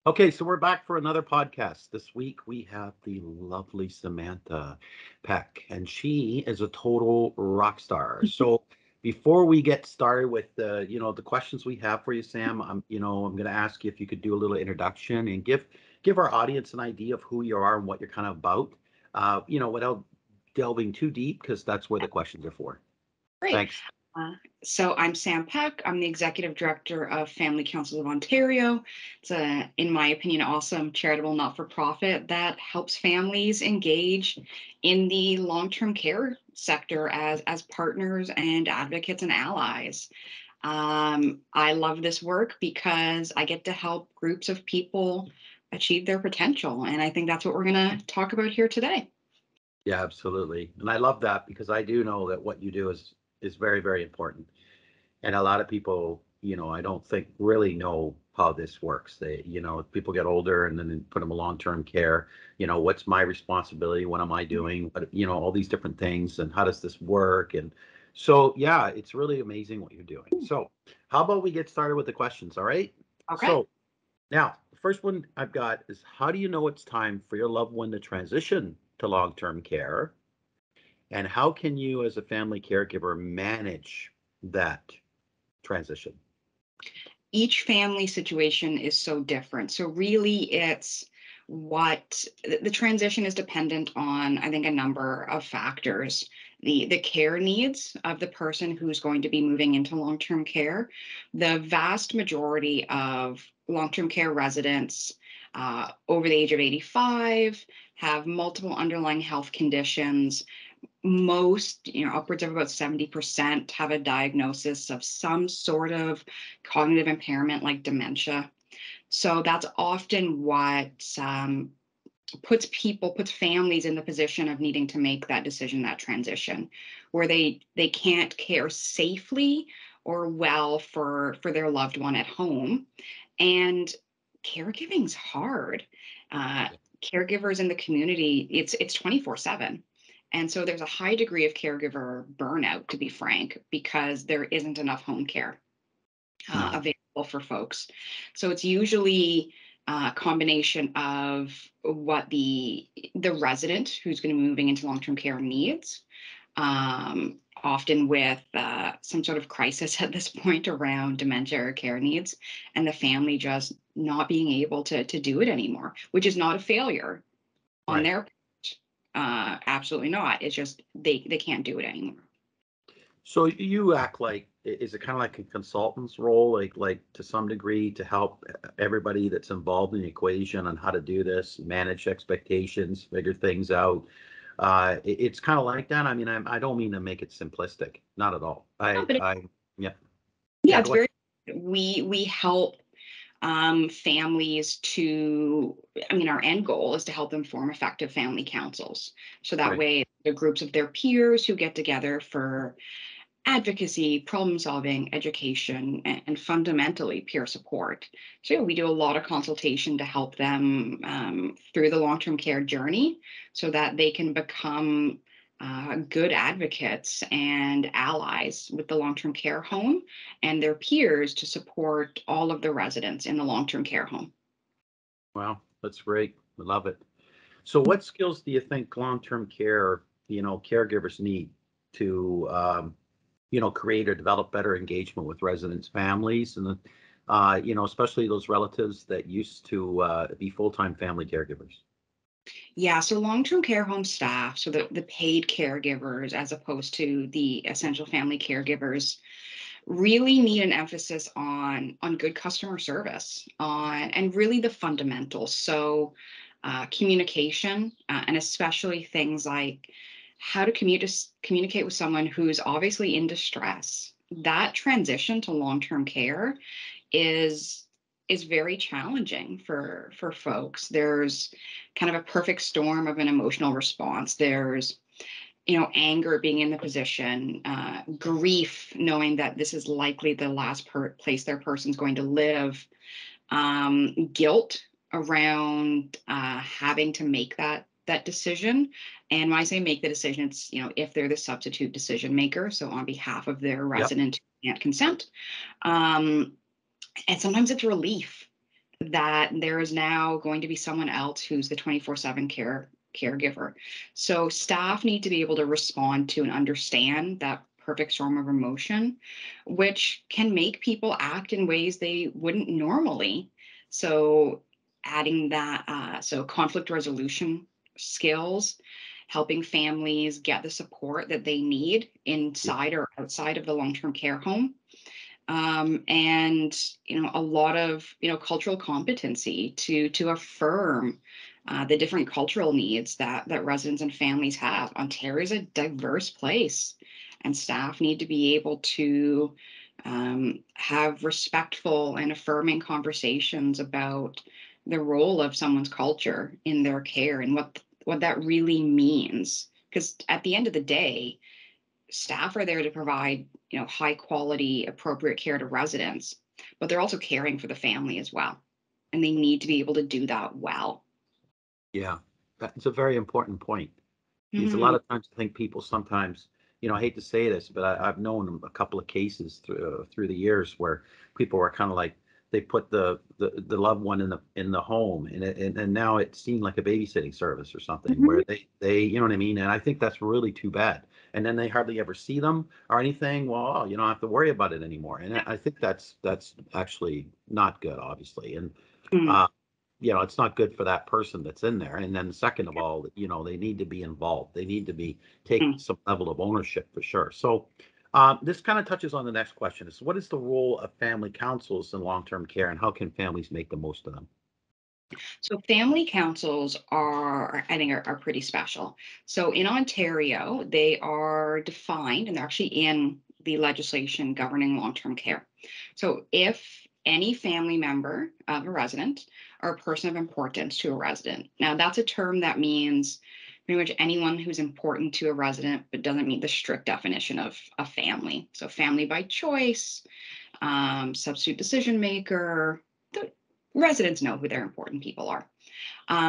Okay, so we're back for another podcast. This week we have the lovely Samantha Peck, and she is a total rock star. So before we get started with the questions we have for you, Sam, I'm going to ask you if you could do a little introduction and give our audience an idea of who you are and what you're kind of about. Without delving too deep, because that's where the questions are for. Great. Thanks. Uh, so I'm Sam Peck. I'm the Executive Director of Family Councils of Ontario. It's in my opinion, awesome charitable not-for-profit that helps families engage in the long-term care sector as partners and advocates and allies. I love this work because I get to help groups of people achieve their potential, and I think that's what we're going to talk about here today. Yeah, absolutely. And I love that because I do know that what you do is very, very important. And a lot of people, I don't think really know how this works. People get older and then they put them in long-term care. What's my responsibility? What am I doing? All these different things and how does this work? And so, yeah, it's really amazing what you're doing. So how about we get started with the questions? All right. Okay. So now the first one I've got is how do you know it's time for your loved one to transition to long-term care? And how can you as a family caregiver manage that transition? Each family situation is so different. So really it's what the transition is dependent on, I think, a number of factors. The care needs of the person who's going to be moving into long-term care. The vast majority of long-term care residents over the age of 85 have multiple underlying health conditions. Most, upwards of about 70% have a diagnosis of some sort of cognitive impairment like dementia. So that's often what puts families in the position of needing to make that decision, that transition, where they can't care safely or well for their loved one at home. And caregiving's hard. Uh, Caregivers in the community, it's 24/7. And so there's a high degree of caregiver burnout, to be frank, because there isn't enough home care No. available for folks. So it's usually a combination of what the resident who's going to be moving into long-term care needs, often with some sort of crisis at this point around dementia or care needs, and the family just not being able to do it anymore, which is not a failure on Right. their part. Absolutely not. It's just they can't do it anymore. So you act like, is it kind of like a consultant's role, like to some degree to help everybody that's involved in the equation on how to do this, manage expectations, figure things out. It's kind of like that. I mean, I don't mean to make it simplistic, not at all. No, but Yeah, yeah, yeah, it's go ahead. very. We help families to. I mean, our end goal is to help them form effective family councils. So that Right. way, the groups of their peers who get together for advocacy, problem solving, education, and fundamentally peer support. So yeah, we do a lot of consultation to help them through the long term care journey so that they can become good advocates and allies with the long term care home and their peers to support all of the residents in the long term care home. Wow, that's great. I love it. So what skills do you think long-term care, caregivers need to, create or develop better engagement with residents' families and, especially those relatives that used to be full-time family caregivers? Yeah, so long-term care home staff, so the paid caregivers as opposed to the essential family caregivers, really need an emphasis on good customer service, on and really the fundamentals. So communication, and especially things like how to communicate with someone who's obviously in distress. That transition to long-term care is is very challenging for folks. There's kind of a perfect storm of an emotional response. There's anger being in the position, grief knowing that this is likely the last place their person's going to live, guilt around having to make that decision. And when I say make the decision, it's if they're the substitute decision maker, so on behalf of their Yep. resident who can't consent. um, and sometimes it's relief that there is now going to be someone else who's the 24/7 caregiver. So staff need to be able to respond to and understand that perfect storm of emotion, which can make people act in ways they wouldn't normally. So adding that, so conflict resolution skills, helping families get the support that they need Yeah. inside or outside of the long-term care home, and a lot of cultural competency to affirm the different cultural needs that residents and families have. Ontario is a diverse place, and staff need to be able to have respectful and affirming conversations about the role of someone's culture in their care and what that really means. Because at the end of the day, staff are there to provide high quality appropriate care to residents, but they're also caring for the family as well, and they need to be able to do that well. Yeah, that's a very important point. Because a lot Mhm. of times I think people sometimes, I hate to say this, but I've known a couple of cases through the years where people were kind of like they put the loved one in the home, and now it seemed like a babysitting service or something Mhm. where they you know what I mean, and I think that's really too bad. And then they hardly ever see them or anything. Well, oh, you don't have to worry about it anymore, and I think that's actually not good, obviously, and. Mhm. Uh, it's not good for that person that's in there. And then second of all, they need to be involved. They need to be take Mhm. some level of ownership for sure. So this kind of touches on the next question is what is the role of family councils in long-term care and how can families make the most of them? So family councils I think, are pretty special. So in Ontario, they are defined and they're actually in the legislation governing long-term care. So if any family member of a resident or a person of importance to a resident, now that's a term that means pretty much anyone who's important to a resident, but doesn't meet the strict definition of a family. So family by choice, substitute decision maker. The residents know who their important people are.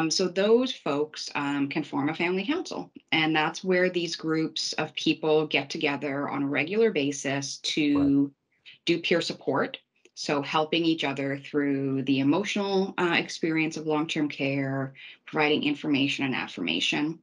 So those folks can form a family council, and that's where these groups of people get together on a regular basis Right. to do peer support. So helping each other through the emotional experience of long-term care, providing information and affirmation.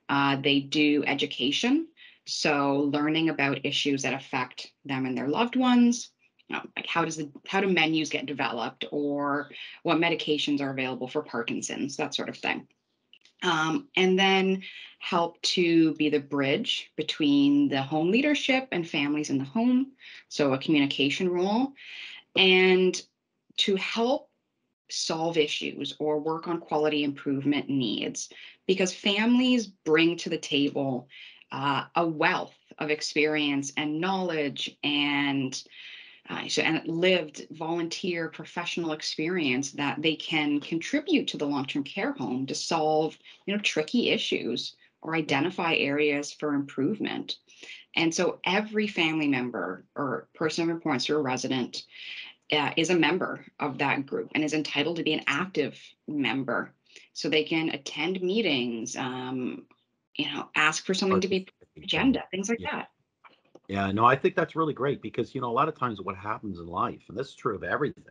They do education, so learning about issues that affect them and their loved ones. Like how do menus get developed, or what medications are available for Parkinson's, that sort of thing. And then help to be the bridge between the home leadership and families in the home. So a communication role, and to help solve issues or work on quality improvement needs, because families bring to the table a wealth of experience and knowledge and lived volunteer professional experience that they can contribute to the long-term care home to solve tricky issues or identify areas for improvement. And so every family member or person of importance to a resident is a member of that group and is entitled to be an active member. So they can attend meetings, ask for something to be Participate and agenda, things like yeah. that. Yeah, no, I think that's really great because a lot of times what happens in life, and this is true of everything,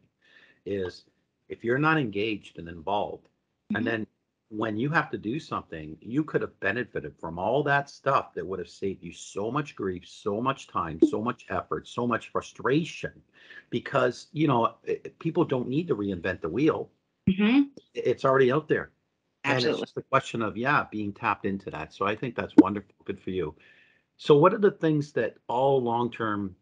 is if you're not engaged and involved, and Mhm. then when you have to do something, you could have benefited from all that stuff that would have saved you so much grief, so much time, so much effort, so much frustration, because people don't need to reinvent the wheel. Mhm. It's already out there, and it's Absolutely. just a question of being tapped into that. So I think that's wonderful. Good for you. So, what are the things that all long-term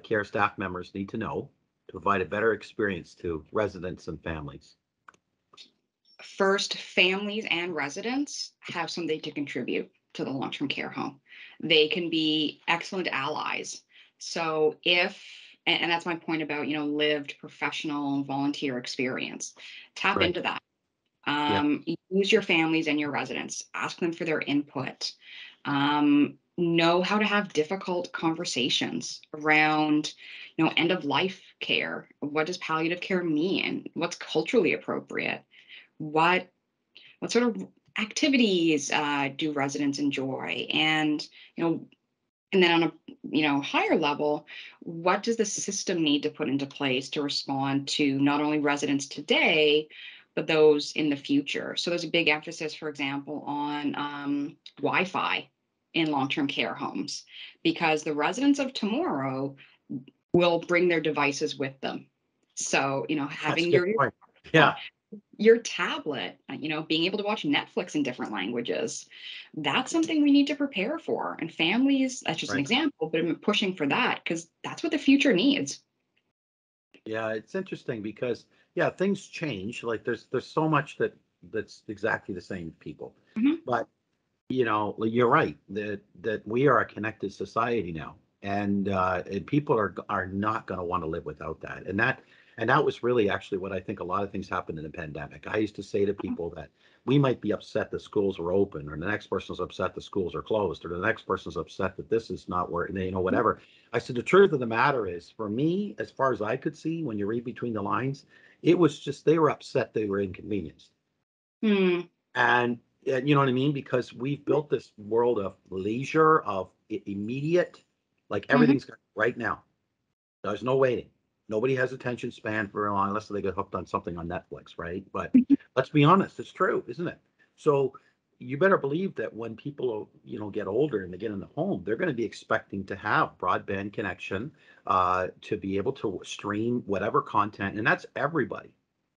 care staff members need to know to provide a better experience to residents and families? First, families and residents have something to contribute to the long-term care home. They can be excellent allies. So if and that's my point about lived professional volunteer experience. Tap Right. into that. Yeah. Use your families and your residents. Ask them for their input. Know how to have difficult conversations around, end of life care. What does palliative care mean? What's culturally appropriate? What what sort of activities do residents enjoy? And you know, And then on a higher level, what does the system need to put into place to respond to not only residents today, but those in the future? So there's a big emphasis, for example, on Wi-Fi in long-term care homes, because the residents of tomorrow will bring their devices with them. So, That's a having good your point. phone, Yeah, your tablet, being able to watch Netflix in different languages, that's something we need to prepare for. And families, that's just an right. example, but I'm pushing for that because that's what the future needs. Yeah, it's interesting because yeah, things change. Like there's so much that's exactly the same with people. Mhm. But like, you're right that we are a connected society now, and people are not going to want to live without that. And that was really actually what I think a lot of things happened in the pandemic. I used to say to people that we might be upset that schools are open, or the next person's upset the schools are closed, or the next person's upset that this is not working, whatever. I said the truth of the matter is, for me, as far as I could see, when you read between the lines, it was just they were upset they were inconvenienced. Hmm. And you know what I mean? Because we've built this world of leisure, of immediate, like Hmm. everything's right now. There's no waiting. Nobody has attention span for very long unless they get hooked on something on Netflix, right? But let's be honest, it's true, isn't it? So you better believe that when people, get older and they get in the home, they're going to be expecting to have broadband connection, to be able to stream whatever content, and that's everybody.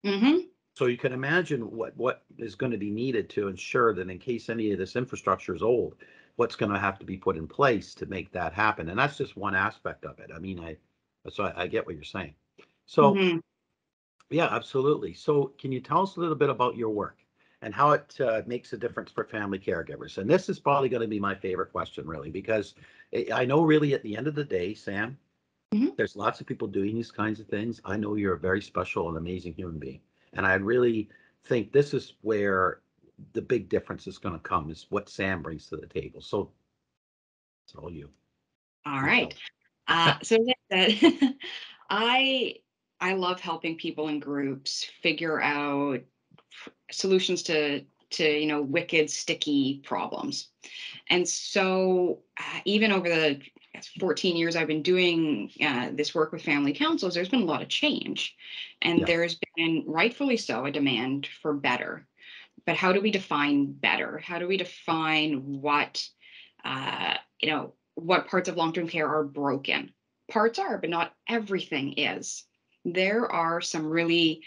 Hmm. So you can imagine what is going to be needed to ensure that in case any of this infrastructure is old, what's going to have to be put in place to make that happen. And that's just one aspect of it. I mean, I get what you're saying. So Hmm. yeah, absolutely. So can you tell us a little bit about your work and how it makes a difference for family caregivers? And this is probably going to be my favorite question, really, because I know really at the end of the day, Sam, Hmm. there's lots of people doing these kinds of things. I know you're a very special and amazing human being. And I really think this is where the big difference is going to come, is what Sam brings to the table. So it's all you. All You right. tell. So like that, I I love helping people in groups figure out solutions to wicked sticky problems. And so, even over the 14 years I've been doing this work with family councils, there's been a lot of change. And Yeah. there's been, rightfully so, a demand for better. But how do we define better? How do we define what parts of long term care are broken? Parts are, but not everything is. There are some really,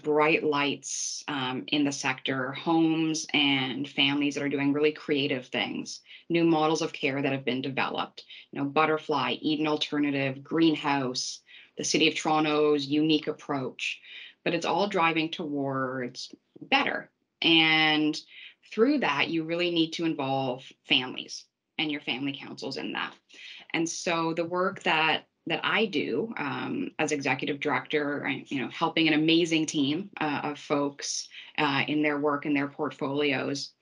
bright lights in the sector, homes and families that are doing really creative things, new models of care that have been developed, Butterfly, Eden Alternative, Greenhouse, the City of Toronto's unique approach. But it's all driving towards better. And through that, you really need to involve families and your family councils in that. And so the work that I do as executive director, helping an amazing team of folks in their work and their portfolios,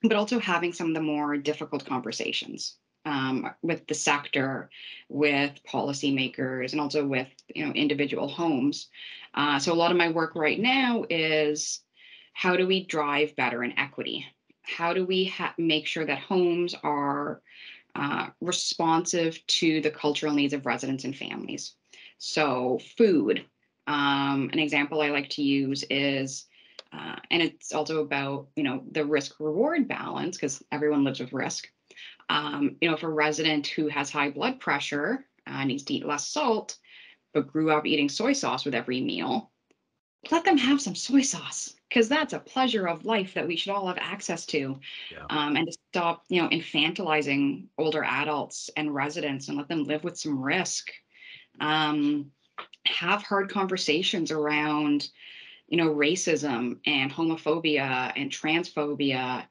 but also having some of the more difficult conversations with the sector, with policymakers, and also with individual homes. So a lot of my work right now is how do we drive better in equity? How do we make sure that homes are responsive to the cultural needs of residents and families? So food. An example I like to use is and it's also about the risk reward balance because everyone lives with risk. If a resident who has high blood pressure needs to eat less salt but grew up eating soy sauce with every meal, let them have some soy sauce because that's a pleasure of life that we should all have access to. Yeah. And to stop infantilizing older adults and residents and let them live with some risk. um, have hard conversations around racism and homophobia and transphobia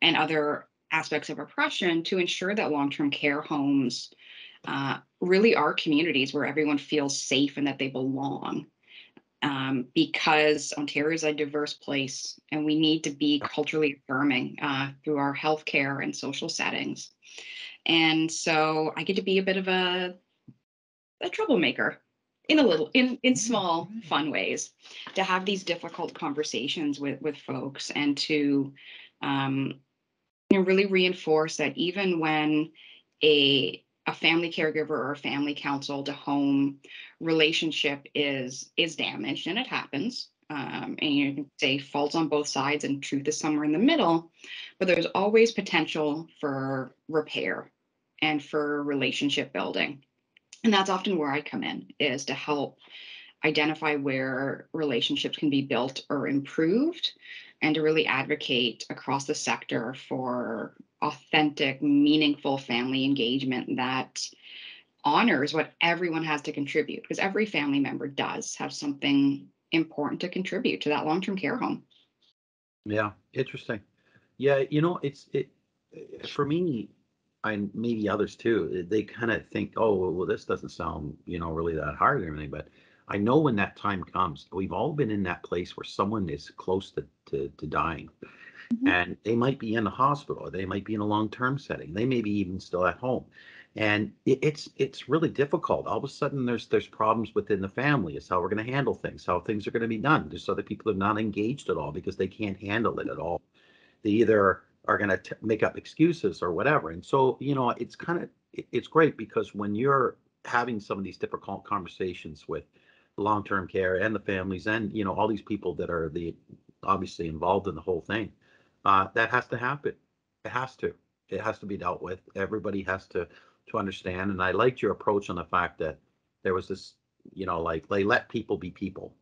and other aspects of oppression to ensure that long-term care homes really are communities where everyone feels safe and that they belong. Because Ontario is a diverse place and we need to be culturally affirming through our healthcare and social settings. And so I get to be a bit of a troublemaker in small fun ways, to have these difficult conversations with folks and to really reinforce that even when a family caregiver or a family counsel to home relationship is damaged, and it happens, and you can say faults on both sides and truth is somewhere in the middle, but there's always potential for repair and for relationship building. And that's often where I come in, is to help identify where relationships can be built or improved, and to really advocate across the sector for authentic, meaningful family engagement that honors what everyone has to contribute, because every family member does have something important to contribute to that long-term care home. Yeah, interesting. Yeah, for me, and maybe others too, they kind of think, oh, well, this doesn't sound, really that hard or anything. But I know when that time comes, we've all been in that place where someone is close to dying, Mhm. and they might be in the hospital, or they might be in a long-term setting. They may be even still at home. And it's really difficult. All of a sudden there's problems within the family. It's how we're going to handle things, how things are going to be done. There's other people who are not engaged at all because they can't handle it at all. They either are going to make up excuses or whatever. And so, it's great because when you're having some of these difficult conversations with long-term care and the families and, all these people that are the obviously involved in the whole thing, that has to happen. It has to. It has to be dealt with. Everybody has to understand. And I liked your approach on the fact that there was this, like they let people be people.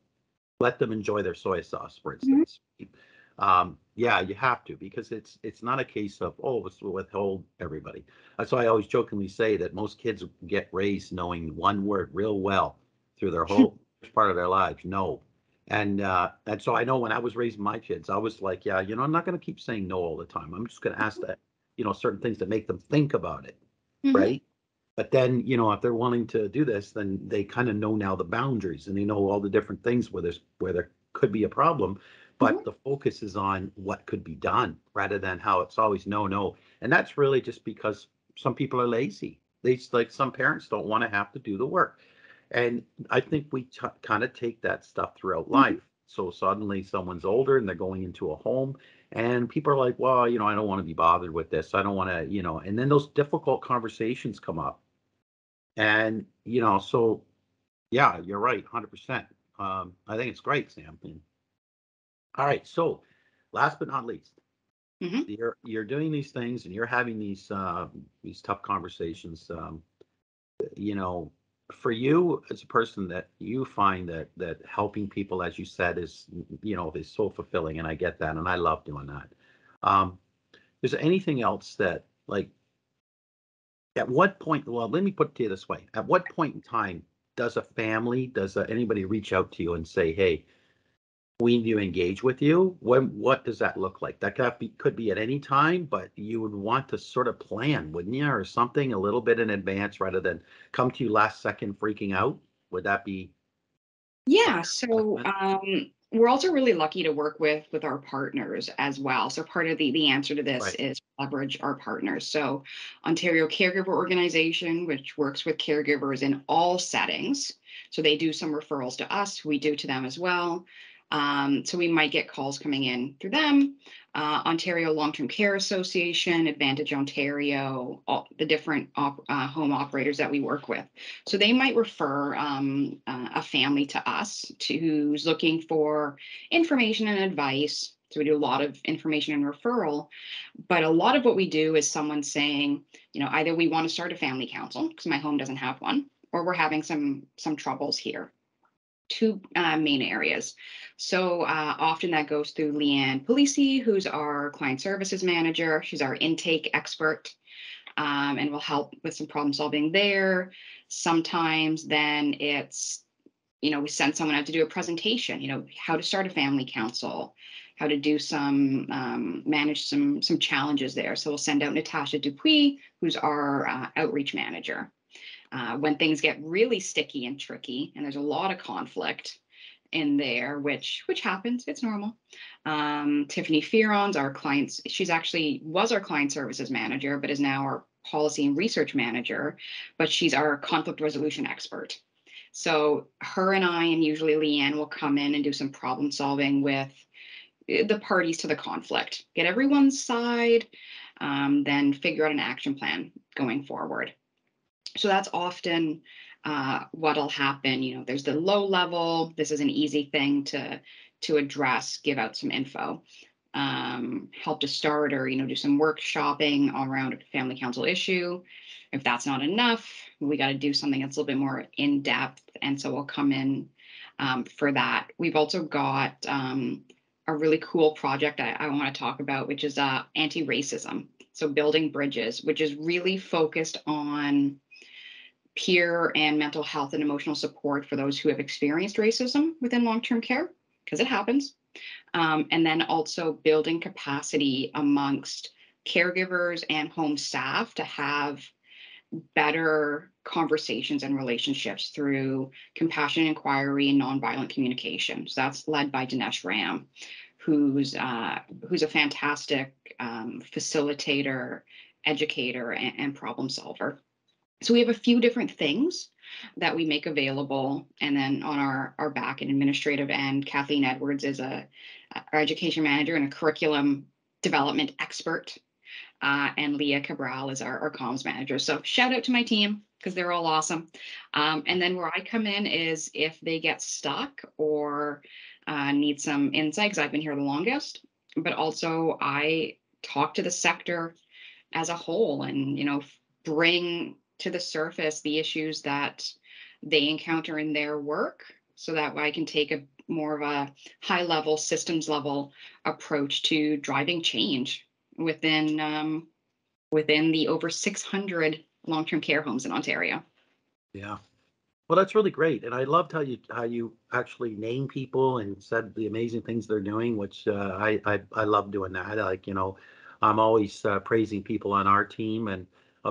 Let them enjoy their soy sauce, for Mhm. instance. Yeah, you have to, because it's not a case of, oh, let's withhold everybody. That's why I always jokingly say that most kids get raised knowing one word real well through their whole first part of their lives, no. And so I know when I was raising my kids, I was like, yeah, I'm not going to keep saying no all the time. I'm just going to ask that, certain things that make them think about it, Mhm. right? But then, if they're wanting to do this, then they kind of know now the boundaries, and they know all the different things where there could be a problem. But Mhm. the focus is on what could be done rather than how it's always no, no. And that's really just because some people are lazy. Like some parents don't want to have to do the work. And I think we kind of take that stuff throughout Mhm. life. So suddenly someone's older and they're going into a home, and people are like, well, I don't want to be bothered with this. I don't want to, and then those difficult conversations come up. And, so yeah, you're right, 100%. I think it's great, Sam. All right. So last but not least, Mhm. you're doing these things and you're having these tough conversations. You know, for you as a person, that you find that helping people, as you said, is so fulfilling, and I get that, and I love doing that. Um, is there anything else that, like, at what point? Well, let me put it to you this way: at what point in time does anybody reach out to you and say, "Hey, we need to engage with you"? What does that look like? That could be at any time, but you would want to sort of plan, wouldn't you, or something a little bit in advance rather than come to you last second freaking out? Would that be a Yeah, fair so assessment? we're also really lucky to work with our partners as well. So part of the answer to this Right. is leverage our partners. So Ontario Caregiver Organization, which works with caregivers in all settings. So they do some referrals to us, we do to them as well. So we might get calls coming in through them. Ontario Long-Term Care Association, Advantage Ontario, all the different home operators that we work with. So they might refer a family to us who's looking for information and advice. So we do a lot of information and referral, but a lot of what we do is someone saying, either we want to start a family council because my home doesn't have one, or we're having some troubles here. Two main areas. So often that goes through Leanne Polisi, who's our client services manager. She's our intake expert, and will help with some problem solving there. Sometimes then it's, we send someone out to do a presentation, how to start a family council, how to do manage some challenges there. So we'll send out Natasha Dupuis, who's our outreach manager. When things get really sticky and tricky, and there's a lot of conflict in there, which happens, it's normal. Tiffany Fearon's our clients. She's actually was our client services manager, but is now our policy and research manager. But she's our conflict resolution expert. So her and I, and usually Leanne, will come in and do some problem solving with the parties to the conflict, get everyone's side, then figure out an action plan going forward. So that's often what'll happen. There's the low level. This is an easy thing to address. Give out some info, help to start, or do some workshopping around a family council issue. If that's not enough, we got to do something that's a little bit more in depth, and so we'll come in for that. We've also got a really cool project I want to talk about, which is anti-racism. So building bridges, which is really focused on peer and mental health and emotional support for those who have experienced racism within long-term care, because it happens. And then also building capacity amongst caregivers and home staff to have better conversations and relationships through compassion inquiry and nonviolent communication. So that's led by Dinesh Ram, who's a fantastic facilitator, educator, and problem solver. So we have a few different things that we make available. And then on our back and administrative end, Kathleen Edwards is our education manager and a curriculum development expert. And Leah Cabral is our comms manager. So shout out to my team because they're all awesome. And then where I come in is if they get stuck or need some insight, because I've been here the longest, but also I talk to the sector as a whole and, bring to the surface the issues that they encounter in their work so that I can take a more of a high level systems level approach to driving change within the over 600 long-term care homes in Ontario. Yeah. Well, that's really great, and I loved how you actually name people and said the amazing things they're doing, which I love doing that. I'm always praising people on our team, and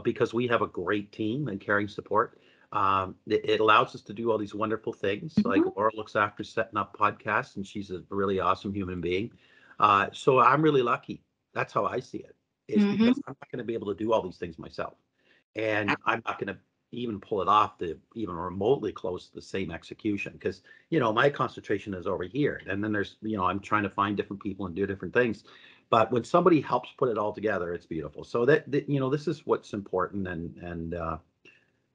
because we have a great team and caring support, it allows us to do all these wonderful things. Like Mhm. Laura looks after setting up podcasts, and she's a really awesome human being. So I'm really lucky. That's how I see it. Is Mhm. because I'm not going to be able to do all these things myself, and I'm not going to even pull it off to even remotely close to the same execution because my concentration is over here, and then there's I'm trying to find different people and do different things, but when somebody helps put it all together, it's beautiful. So that this is what's important, and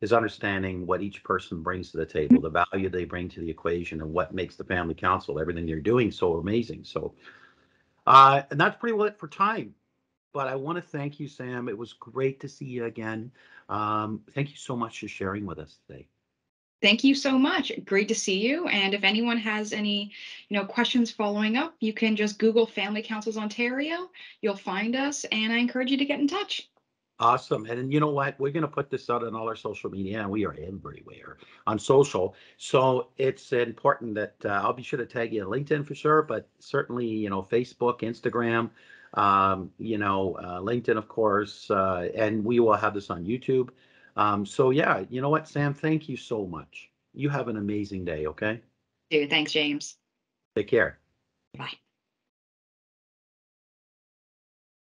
is understanding what each person brings to the table, the value they bring to the equation, and what makes the family council, everything they're doing, so amazing. So and that's pretty well it for time. But I want to thank you, Sam. It was great to see you again. Thank you so much for sharing with us today. Thank you so much. Great to see you. And if anyone has any, questions following up, you can just Google Family Councils Ontario. You'll find us, and I encourage you to get in touch. Awesome. And you know what? We're going to put this out on all our social media, and we are everywhere on social. So it's important that I'll be sure to tag you on LinkedIn for sure, but certainly, Facebook, Instagram, LinkedIn, of course, and we will have this on YouTube. So yeah, you know what, Sam? Thank you so much. You have an amazing day. Okay. Dude, thanks, James. Take care. Bye.